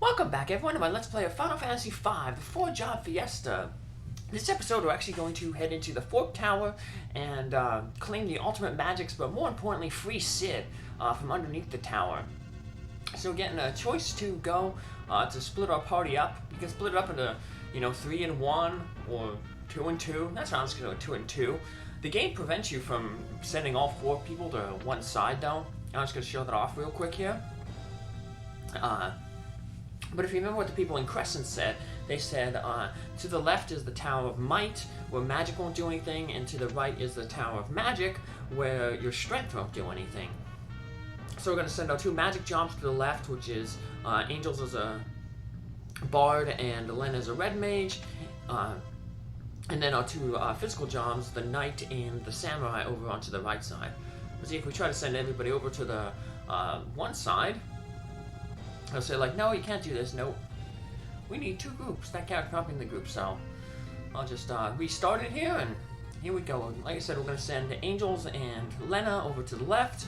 Welcome back everyone to my Let's Play of Final Fantasy V, the 4-job Fiesta. This episode we're actually going to head into the Fork Tower and claim the ultimate magics, but more importantly free Sid from underneath the tower. So getting a choice to go to split our party up. You can split it up into 3 and 1 or 2 and 2. That's how I'm just going to go 2 and 2. The game prevents you from sending all 4 people to one side though. I'm just going to show that off real quick here. But if you remember what the people in Crescent said, they said to the left is the Tower of Might, where magic won't do anything, and to the right is the Tower of Magic, where your strength won't do anything. So we're going to send our 2 magic jobs to the left, which is Angels as a bard and Lenna as a red mage, and then our 2 physical jobs, the knight and the samurai, over onto the right side. But see, if we try to send everybody over to the one side, they'll say like, no, you can't do this. Nope. We need 2 groups. That character can't be in the group, so I'll just restart it here, and here we go. Like I said, we're going to send Angels and Lenna over to the left,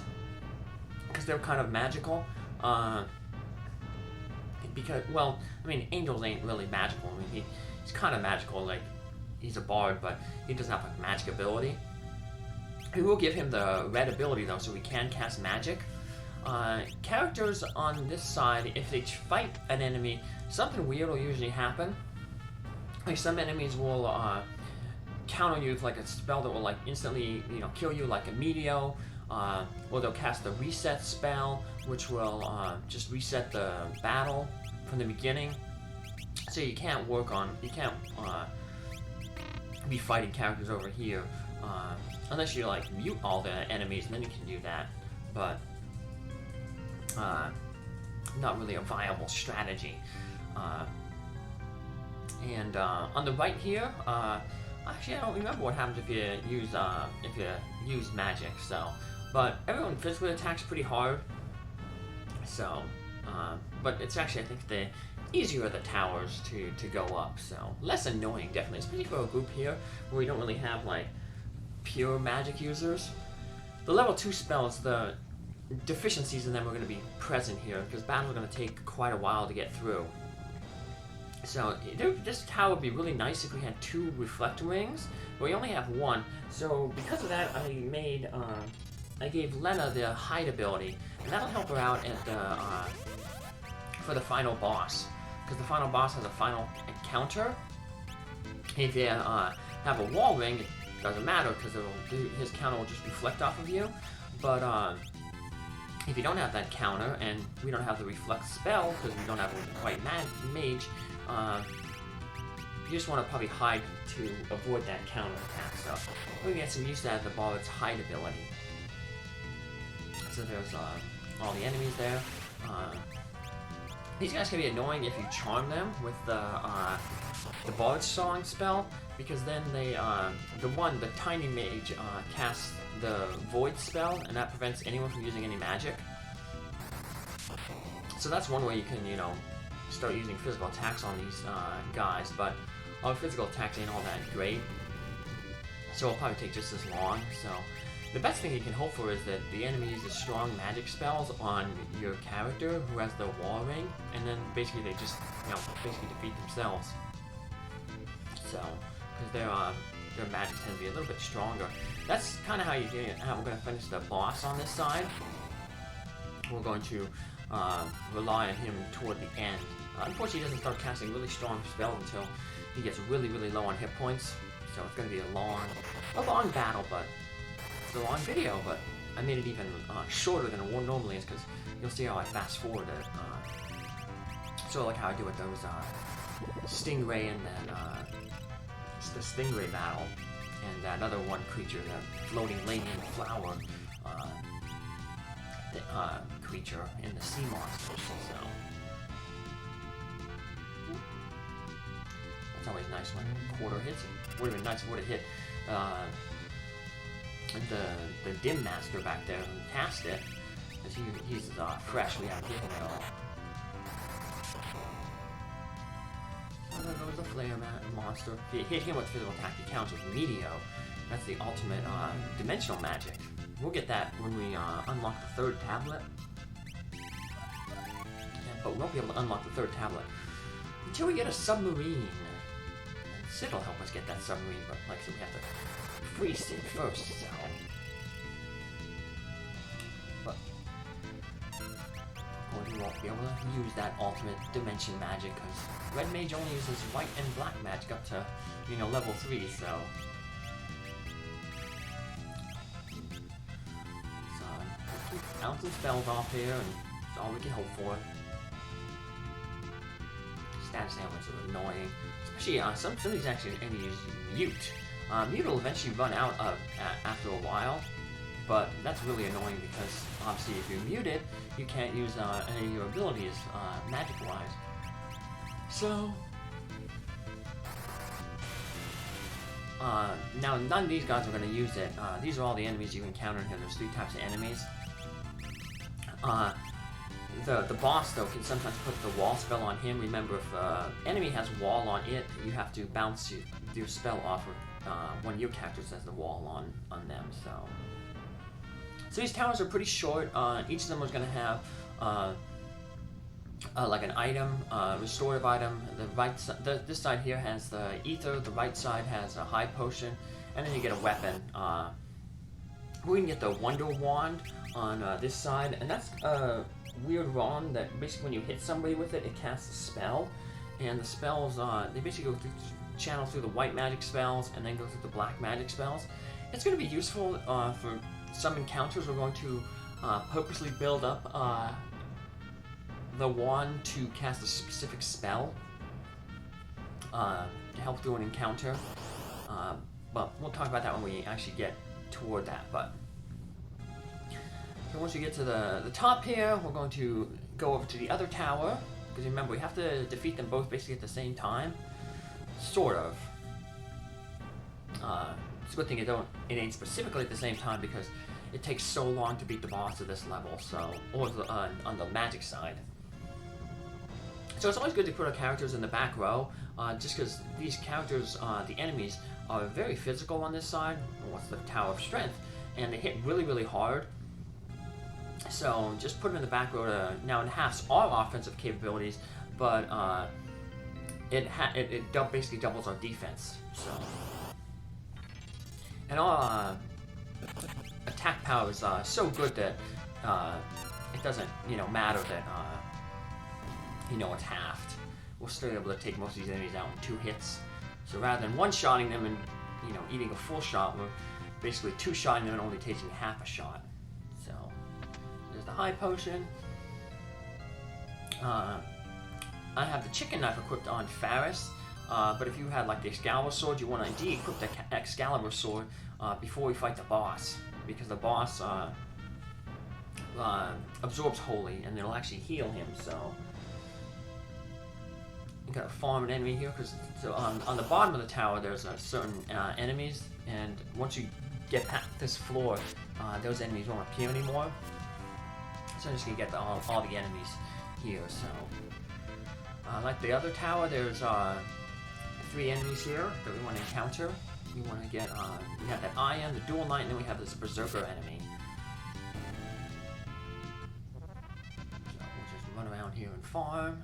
because they're kind of magical. Because, well, I mean, Angels ain't really magical. I mean, he's kind of magical, like, he's a bard, but he doesn't have, like, magic ability. We will give him the red ability, though, so he can cast magic. Characters on this side, if they fight an enemy, something weird will usually happen. Like some enemies will counter you with like a spell that will like instantly kill you, like a Meteor, or they'll cast a reset spell, which will just reset the battle from the beginning. So you can't be fighting characters over here unless you like mute all the enemies, and then you can do that. But not really a viable strategy. And on the right here, actually I don't remember what happens if you use magic. So, but everyone physically attacks pretty hard. So, but it's actually I think the easier the towers to go up. So less annoying definitely, especially for a group here where we don't really have like pure magic users. The level 2 spells, the deficiencies in them are going to be present here because battles are going to take quite a while to get through. So this tower would be really nice if we had 2 reflect rings, but we only have 1. So because of that, I gave Lenna the hide ability, and that'll help her out at the for the final boss, because the final boss has a final encounter. If you have a wall ring, it doesn't matter because his counter will just reflect off of you. But if you don't have that counter, and we don't have the reflect spell because we don't have a white mage, you just want to probably hide to avoid that counter attack. So we can get some use out of the bard's hide ability. So there's all the enemies there. These guys can be annoying if you charm them with the bard's song spell, because then they the tiny mage casts the void spell, and that prevents anyone from using any magic. So that's one way you can start using physical attacks on these guys, but our physical attacks ain't all that great, so it'll probably take just as long. So the best thing you can hope for is that the enemy uses strong magic spells on your character who has the wall ring, and then basically they just basically defeat themselves. So because their magic tends to be a little bit stronger. That's kind of how we're going to finish the boss on this side. We're going to rely on him toward the end. Unfortunately, he doesn't start casting really strong spells until he gets really, really low on hit points. So it's going to be a long battle, but it's a long video. But I made it even shorter than it normally is because you'll see how I fast forward it. Sort of like how I do with those Stingray and then the Stingray battle, and that other one creature, that floating lady in the flower creature in the sea monsters. So that's always nice when quarter hits it. Would have been nice if it would have hit the Dim Master back there who cast it, because he's fresh. We haven't hit him at all. There goes the Flare monster. If you hit him with physical attack, he counts with Meteor. That's the ultimate dimensional magic. We'll get that when we unlock the 3rd tablet. And but we won't be able to unlock the third tablet until we get a submarine. And Sid will help us get that submarine, but like I said, we have to free Sid first, so... But... we won't be able to use that ultimate dimension magic, because Red Mage only uses white and black magic up to, you know, level 3, so... Keep bouncing spells off here, and that's all we can hope for. Status ailments are annoying. Especially, some of these actually enemies mute. Mute will eventually run out after a while, but that's really annoying because, obviously, if you're muted, you can't use any of your abilities, magic-wise. So... now, none of these guys are going to use it. These are all the enemies you encounter here. There's 3 types of enemies. The boss, though, can sometimes put the wall spell on him. Remember, if the enemy has wall on it, you have to bounce your spell off of one of your characters has the wall on them, so these towers are pretty short. Each of them is going to have like an item, restorative item. The right this side here has the ether, the right side has a high potion, and then you get a weapon. We can get the Wonder Wand on this side, and that's a weird wand that basically when you hit somebody with it, it casts a spell, and the spells, they basically go through, channel through the white magic spells and then go through the black magic spells. It's going to be useful for some encounters. We're going to purposely build up the wand to cast a specific spell to help through an encounter, but we'll talk about that when we actually get toward that. But so once we get to the top here, we're going to go over to the other tower, because remember, we have to defeat them both basically at the same time, sort of. It's a good thing it ain't specifically at the same time, because it takes so long to beat the boss at this level, so, or on the magic side. So it's always good to put our characters in the back row, just because these characters, the enemies, are very physical on this side. What's the Tower of Strength? And they hit really, really hard. So just put them in the back row to now enhance our offensive capabilities, but it basically doubles our defense. So, and our attack power is so good that it doesn't, matter that it's halved. We're still able to take most of these enemies out in 2 hits. So rather than one-shotting them and eating a full shot, we're basically 2-shotting them and only taking half a shot. So there's the high potion. I have the chicken knife equipped on Faris, but if you had like the Excalibur sword, you want to de-equip the Excalibur sword before we fight the boss, because the boss absorbs holy and it'll actually heal him. So you gotta farm an enemy here, because on the bottom of the tower there's certain enemies, and once you get past this floor, those enemies won't appear anymore. So I'm just gonna get all the enemies here. So like the other tower, there's 3 enemies here that we want to encounter. We want to get, we have that Iron, the Dual Knight, and then we have this Berserker enemy. So we'll just run around here and farm.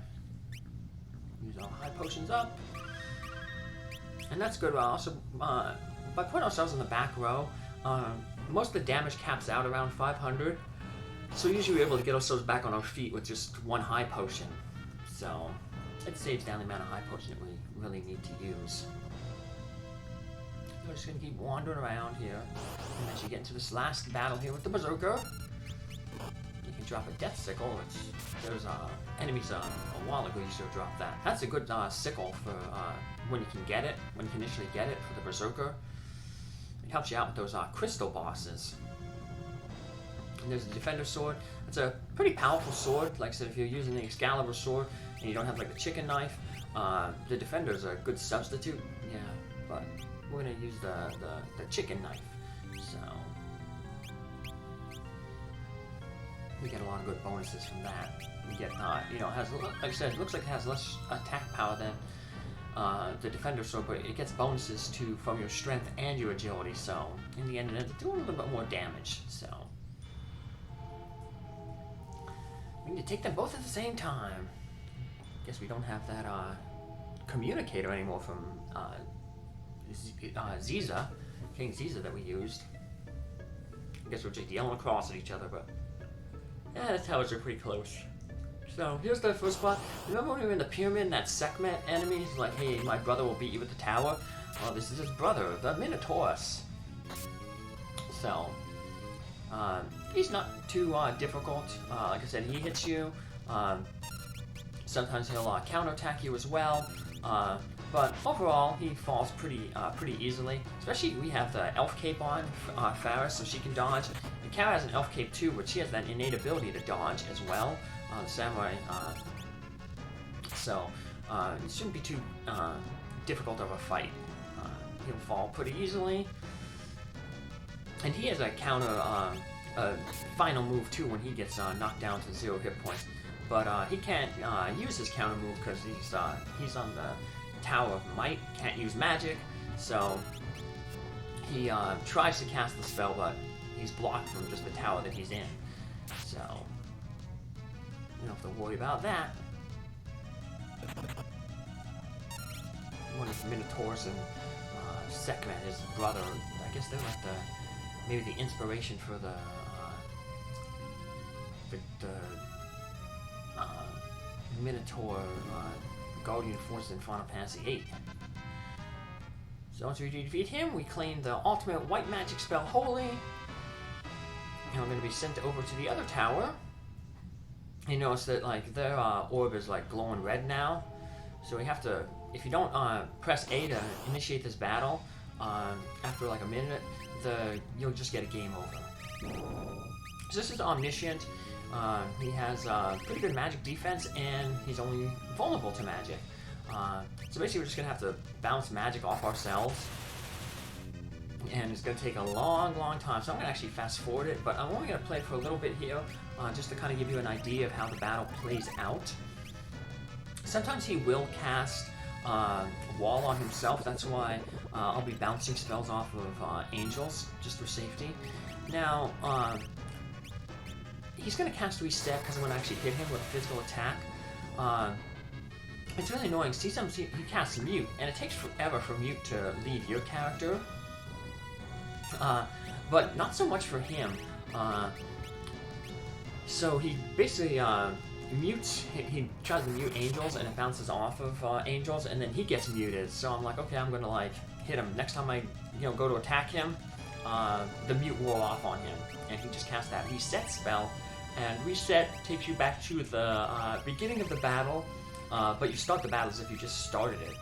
Use our high potions up. And that's good. Also, by putting ourselves in the back row, most of the damage caps out around 500. So usually we're able to get ourselves back on our feet with just 1 high potion. So it saves down the amount of high potion that we really need to use. We're just going to keep wandering around here. And as you get into this last battle here with the Berserker, you can drop a Death Sickle, which there's enemies a while ago you should have dropped that. That's a good sickle for when you can get it, when you can initially get it for the Berserker. It helps you out with those crystal bosses. And there's the Defender Sword. It's a pretty powerful sword. Like I said, if you're using the Excalibur sword and you don't have like the chicken knife, the Defender is a good substitute. Yeah, but we're gonna use the chicken knife. So we get a lot of good bonuses from that. We get, it has, like I said, it looks like it has less attack power than the Defender Sword, but it gets bonuses from your strength and your agility. So in the end, it ends up doing a little bit more damage. So We need to take them both at the same time. Guess we don't have that communicator anymore from Ziza, King Ziza that we used. I guess we're just yelling across at each other, but yeah, the towers are pretty close. So here's the first spot. Remember when we were in the pyramid and that Sekhmet enemy? He's like, hey, my brother will beat you with the tower. Well, this is his brother, the Minotaurus. So, he's not too difficult. Like I said, he hits you. Sometimes he'll counterattack you as well. But overall, he falls pretty easily. Especially we have the Elf Cape on Faris, so she can dodge. And Cara has an Elf Cape too, but she has that innate ability to dodge as well. The Samurai. So it shouldn't be too difficult of a fight. He'll fall pretty easily. And he has a counter, a final move too when he gets knocked down to 0 hit points. But he can't use his counter move because he's on the Tower of Might, can't use magic, so he tries to cast the spell, but he's blocked from just the tower that he's in. So you don't have to worry about that. One of Minotaurus and Sekhmet, his brother, I guess they're like maybe the inspiration for the Minotaur Guardian Force in Final Fantasy VIII. So once we defeat him, we claim the ultimate white magic spell Holy. And we're going to be sent over to the other tower. You notice that like their orb is like glowing red now. So we have to, if you don't press A to initiate this battle, after like a minute, you'll just get a game over. So this is Omniscient. He has pretty good magic defense, and he's only vulnerable to magic. So basically we're just going to have to bounce magic off ourselves. And it's going to take a long time, so I'm going to actually fast forward it, but I'm only going to play for a little bit here, just to kind of give you an idea of how the battle plays out. Sometimes he will cast Wall on himself, that's why I'll be bouncing spells off of angels, just for safety. Now, he's going to cast Reset because I'm going to actually hit him with a physical attack. It's really annoying. See, he casts Mute, and it takes forever for Mute to leave your character. But not so much for him. So he basically mutes, he tries to mute angels, and it bounces off of angels, and then he gets muted. So I'm like, okay, I'm going to like hit him. Next time I go to attack him, the mute wore off on him, and he just casts that Reset spell. And Reset takes you back to the beginning of the battle, but you start the battle as if you just started it.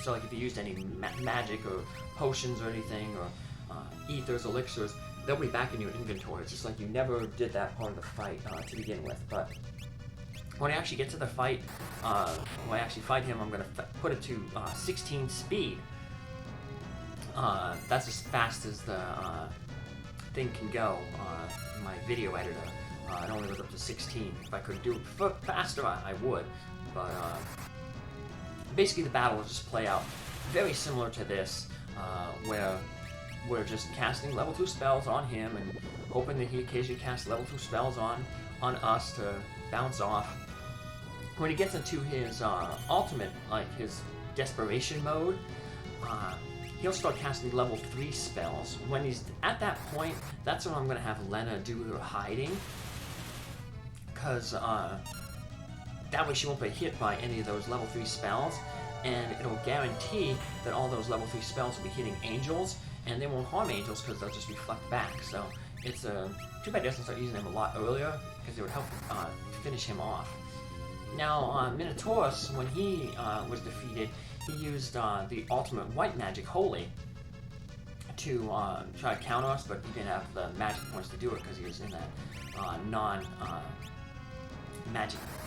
So like if you used any magic or potions or anything, or ethers, elixirs, they'll be back in your inventory. It's just like you never did that part of the fight to begin with. But when I actually get to the fight, when I actually fight him, I'm going to put it to 16 speed. That's as fast as the thing can go. My video editor, it only goes up to 16. If I could do it faster, I would. But basically the battle will just play out very similar to this, where we're just casting level 2 spells on him and hoping that he occasionally casts level 2 spells on us to bounce off. When he gets into his ultimate, like his desperation mode, he'll start casting level 3 spells. When he's at that point, that's when I'm going to have Lenna do her hiding, because that way she won't be hit by any of those level 3 spells, and it'll guarantee that all those level 3 spells will be hitting angels, and they won't harm angels because they'll just reflect back. So it's too bad he doesn't start using them a lot earlier, because it would help finish him off. Now, Minotaurus, when he was defeated, he used the ultimate white magic, Holy, to try to counter us, but he didn't have the magic points to do it because he was in that non-magic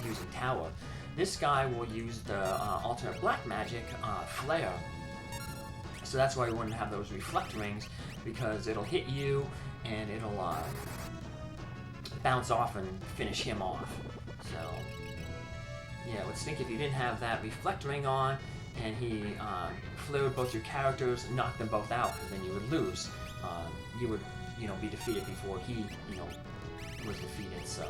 using tower. This guy will use the alternate black magic, Flare. So that's why we wouldn't have those reflect rings, because it'll hit you and it'll bounce off and finish him off. So yeah, let's think if you didn't have that reflect ring on and he flared both your characters, knocked them both out, because then you would lose. You would, be defeated before he, was defeated. So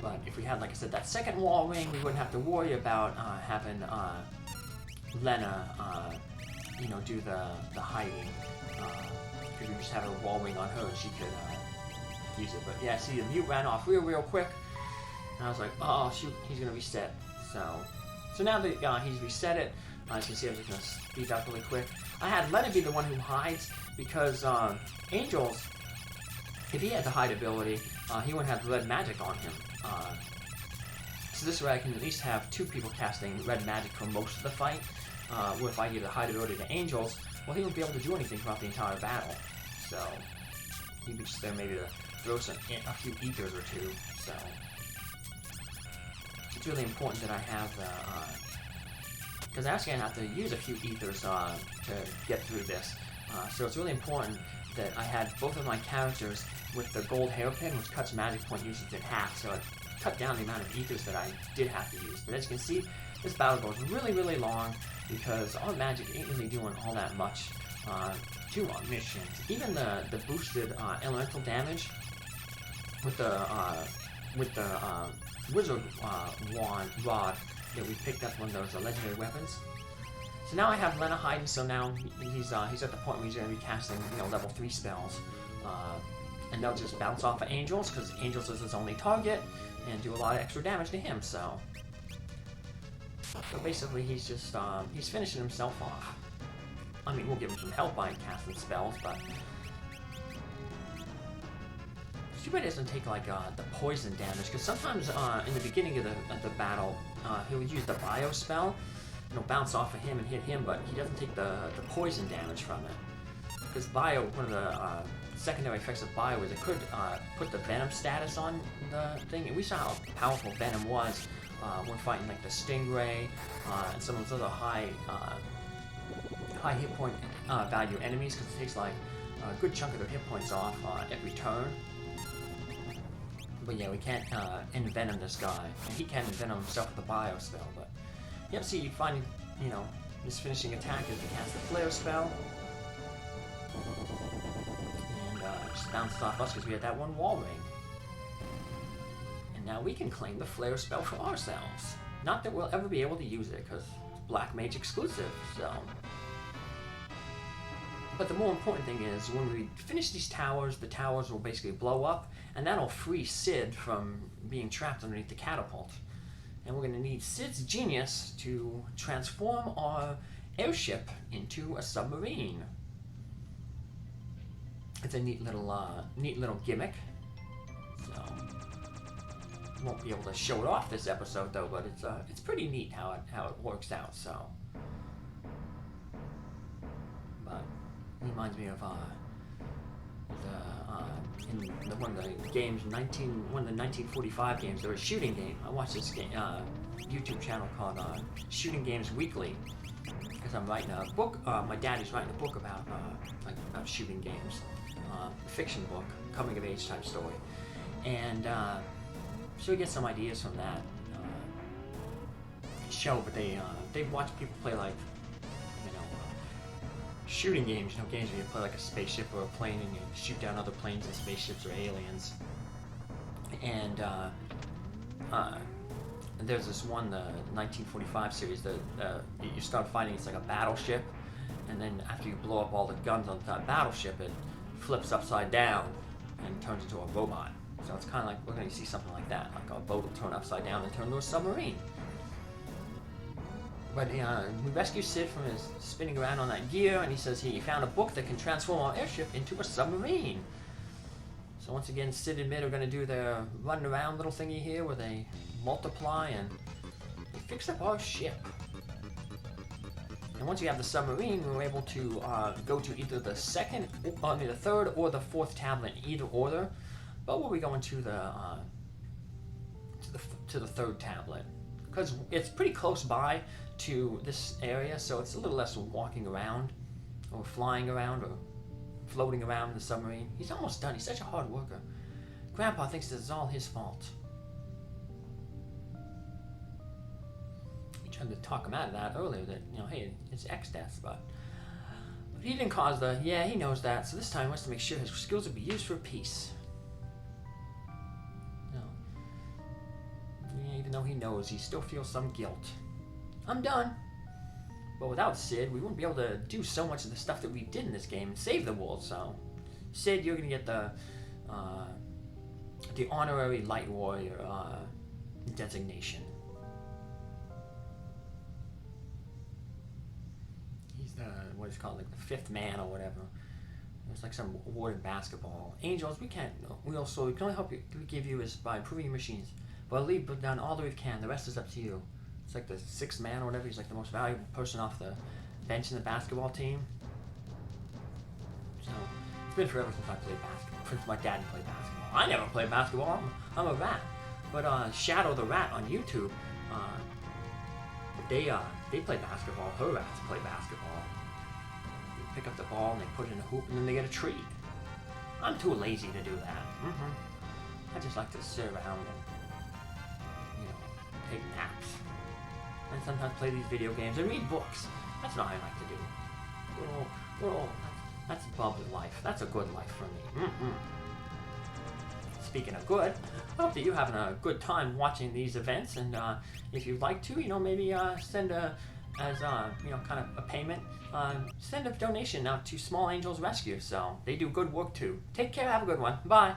But if we had, like I said, that second wall ring, we wouldn't have to worry about having Lenna, you know, do the hiding. Because we just have a wall ring on her and she could use it. But yeah, see, the mute ran off real quick. And I was like, oh shoot, he's gonna reset. So now that he's reset it, as you can see, I'm just gonna speed up really quick. I had Lenna be the one who hides because Angels, if he had the hide ability, he wouldn't have red magic on him. So this way I can at least have 2 people casting red magic for most of the fight. Where if I give the hide ability to Angels, well, he won't be able to do anything throughout the entire battle. So he'd be just there maybe to throw a few ethers or 2. So it's really important that I have the because actually I have to use a few ethers to get through this. So it's really important that I had both of my characters with the gold hairpin, which cuts magic point usage in half, so it cut down the amount of ethers that I did have to use. But as you can see, this battle goes really long because our magic ain't really doing all that much to our missions. Even the boosted elemental damage with the wizard rod that we picked up one of those legendary weapons. So now I have Lenna hiding, so now he's at the point where he's going to be casting, you know, level 3 spells. And they'll just bounce off of Angels, because Angels is his only target, and do a lot of extra damage to him, so basically he's just, he's finishing himself off. I mean, we'll give him some help by casting spells, but too bad he doesn't take, like, the poison damage, because sometimes, in the beginning of the battle, he'll use the bio spell, and it'll bounce off of him and hit him, but he doesn't take the poison damage from it. Because bio, one of the secondary effects of bio is it could put the venom status on the thing, and we saw how powerful venom was when fighting like the stingray and some of those other high hit point value enemies, because it takes like a good chunk of their hit points off every turn. But yeah, we can't envenom this guy, and he can envenom himself with the bio spell. But yep, see, you find, you know, his finishing attack is to cast the flare spell. Just bounced off us because we had that one wall ring. And now we can claim the flare spell for ourselves. Not that we'll ever be able to use it, because it's Black Mage exclusive, so. But the more important thing is, when we finish these towers, the towers will basically blow up, and that'll free Sid from being trapped underneath the catapult. And we're going to need Sid's genius to transform our airship into a submarine. It's a neat little gimmick. So won't be able to show it off this episode though, but it's pretty neat how it works out. So, but it reminds me of one of the games, one of the 1945 games. There was a shooting game. I watched this game, YouTube channel called Shooting Games Weekly, because I'm writing a book. My dad is writing a book about shooting games. Fiction book, coming of age type story, and so we get some ideas from that show. But they watch people play, like, you know, shooting games, you know, games where you play like a spaceship or a plane and you shoot down other planes and spaceships or aliens. And there's this one, the 1945 series, that you start fighting, it's like a battleship, and then after you blow up all the guns on that battleship, it flips upside down and turns into a robot. So it's kind of like, we're going to see something like that, like a boat will turn upside down and turn into a submarine. But we rescue Sid from his spinning around on that gear, and he says he found a book that can transform our airship into a submarine. So once again, Sid and Mid are going to do their running around little thingy here where they multiply and they fix up our ship. And once you have the submarine, we're able to go to either the third or the fourth tablet in either order. But we'll be going to the third tablet, because it's pretty close by to this area, so it's a little less walking around or flying around or floating around in the submarine. He's almost done. He's such a hard worker. Grandpa thinks this is all his fault. Tried to talk him out of that earlier, that, you know, hey, it's X-Death, but he didn't cause the, yeah, he knows that, so this time he wants to make sure his skills will be used for peace. No. though he knows, he still feels some guilt. I'm done. But without Sid, we wouldn't be able to do so much of the stuff that we did in this game and save the world, so... Sid, you're gonna get the honorary Light Warrior designation. He's the, what is called, like the fifth man or whatever. It's like some award in basketball. Angels, we can only help you, we give you is by improving your machines. But we've done all that we can, the rest is up to you. It's like the sixth man or whatever, he's like the most valuable person off the bench in the basketball team. So, it's been forever since I played basketball, since my dad played basketball. I never played basketball, I'm a rat. But Shadow the Rat on YouTube, they play basketball, her rats play basketball. They pick up the ball and they put it in a hoop and then they get a treat. I'm too lazy to do that. I just like to sit around and, take naps. And sometimes play these video games and read books. That's what I like to do. Good old, that's bubbly life. That's a good life for me. Speaking of good, I hope that you're having a good time watching these events, and if you'd like to, maybe send kind of a payment, send a donation out to Small Angels Rescue. So they do good work too. Take care, have a good one. Bye.